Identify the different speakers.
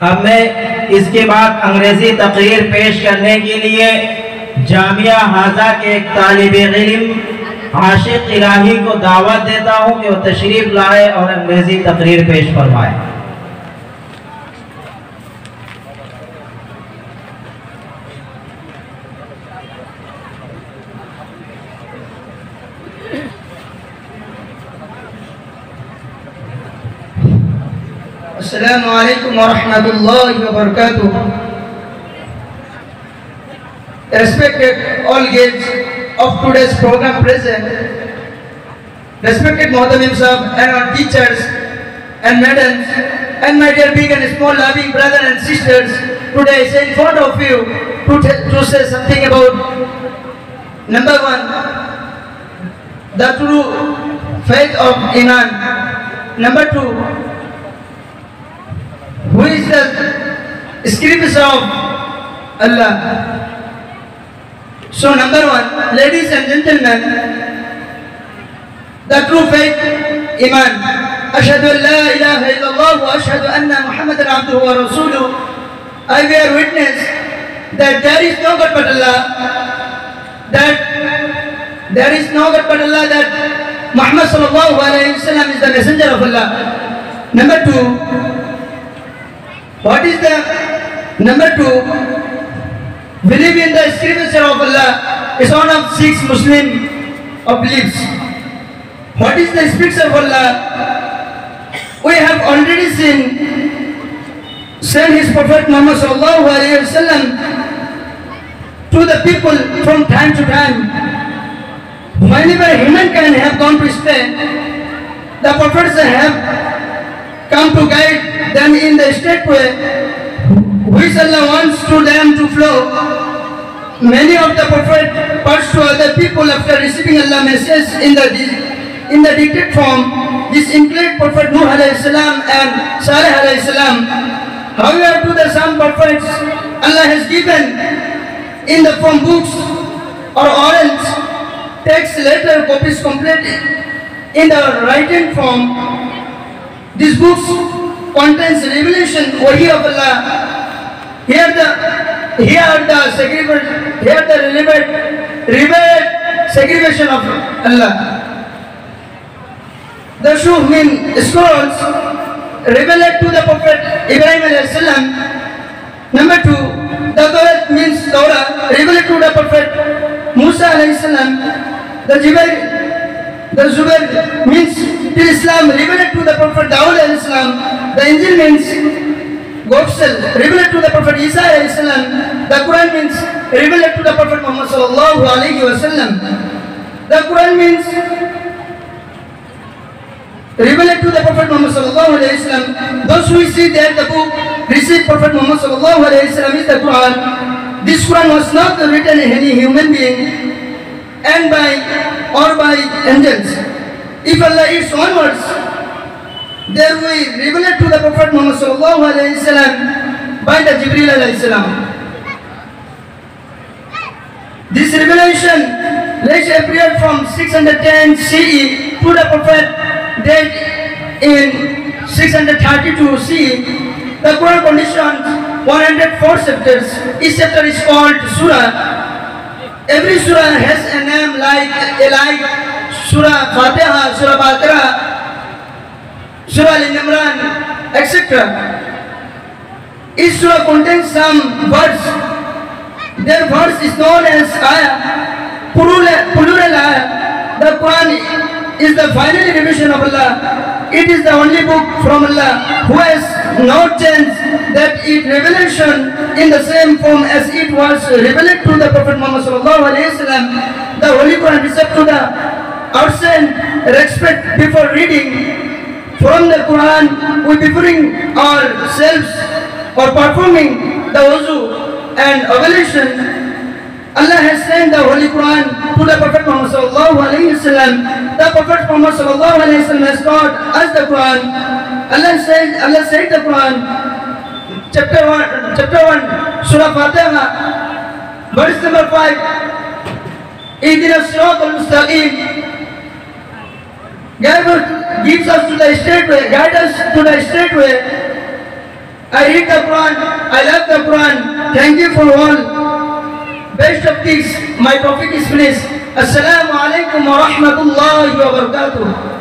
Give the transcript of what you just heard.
Speaker 1: अब मैं इसके बाद अंग्रेजी तकरीर पेश करने के लिए जामिया हाजा के एक तालिबे इल्म आशिक इलाही को दावत देता हूँ कि वो तशरीफ लाए और अंग्रेजी तकरीर पेश फरमाए।
Speaker 2: Assalamu alaikum wa rahmatullahi wa barakatuh. Respected all guests of today's program present, respected Muhtamim Sahab and our teachers and madams, and my dear big and small loving brothers and sisters, today I stand in front of you to say something about number one, the true faith of Iman. Number two, who is the scriptures of Allah. So number one, ladies and gentlemen, the true faith, Iman. Ashhadu an la ilaha illallah wa ashhadu anna Muhammadan abduhu wa rasuluh. I bear witness that there is no God but Allah, that there is no God but Allah, that Muhammad sallallahu alayhi wa sallam is the messenger of Allah. Number two, what is the number two? Believe in the scripture of Allah is one of 6 Muslim of beliefs. What is the scripture of Allah? We have already sent His Prophet Muhammad sallallahu alaihi wasallam to the people from time to time. Whenever humankind have gone to stay, the prophets have come to guide them in the straight way which Allah wants to them to flow. Many of the prophets passed to other people after receiving Allah's message in the dictated form. This includes Prophet Nuh alayhi salam and Saleh alayhi salam. However, to the some prophets Allah has given in the form books or orals, text, letter, copies complete in the written form. These books contains revelation wahi of Allah. Here the segregation of Allah. The Shuh mean scrolls revealed to the Prophet Ibrahim alayhi salam. Number two, the Torah means Torah revealed to the Prophet Musa alayhi salam. The Zubair means Islam revealed to the Prophet Dawud alayhi salam. The Injil means Gospel revealed to the Prophet Isa alayhi salam. The Quran means revealed to the Prophet Muhammad sallallahu alayhi wa sallam. The Quran means revealed to the Prophet Muhammad sallallahu alayhi wa sallam. Those who see that the book received Prophet Muhammad sallallahu alayhi wa sallam is the Quran. This Quran was not written in any human being and by angels. If Allah is onwards, there we revealed to the Prophet Muhammad sallallahu alayhi wa sallam by the Jibreel alayhi salam. This revelation later appeared from 610 CE to the Prophet dead in 632 CE. The Quran contains 104 chapters. Each chapter is called Surah. Every surah has a name like Surah Fatiha, Surah Baqarah, Surah Al-Imran, etc. Each surah contains some words. Their verse is known as ayah, plural ayah. The Quran is the final revelation of Allah. It is the only book from Allah who has not changed that its revelation in the same form as it was revealed to the Prophet Muhammad sallallahu alaihi wasallam. The Holy Quran deserves to the outside respect before reading. From the Quran, we preparing ourselves or performing the wuzu and ablution. Allah has sent the Holy Quran to the Prophet Muhammad sallallahu alaihi wasallam. The Prophet Muhammad sallallahu alaihi wasallam has taught us the Quran. Allah said the Quran, chapter 1, Surah Fatiha, verse number 5. Ihdina as-siratal mustaqim. Gives us to the straight way, guide us to the straight way. I read the Quran. I love the Quran. Thank you for all. Best of things. My topic is finished. Assalamu alaikum wa rahmatullahi wa barakatuh.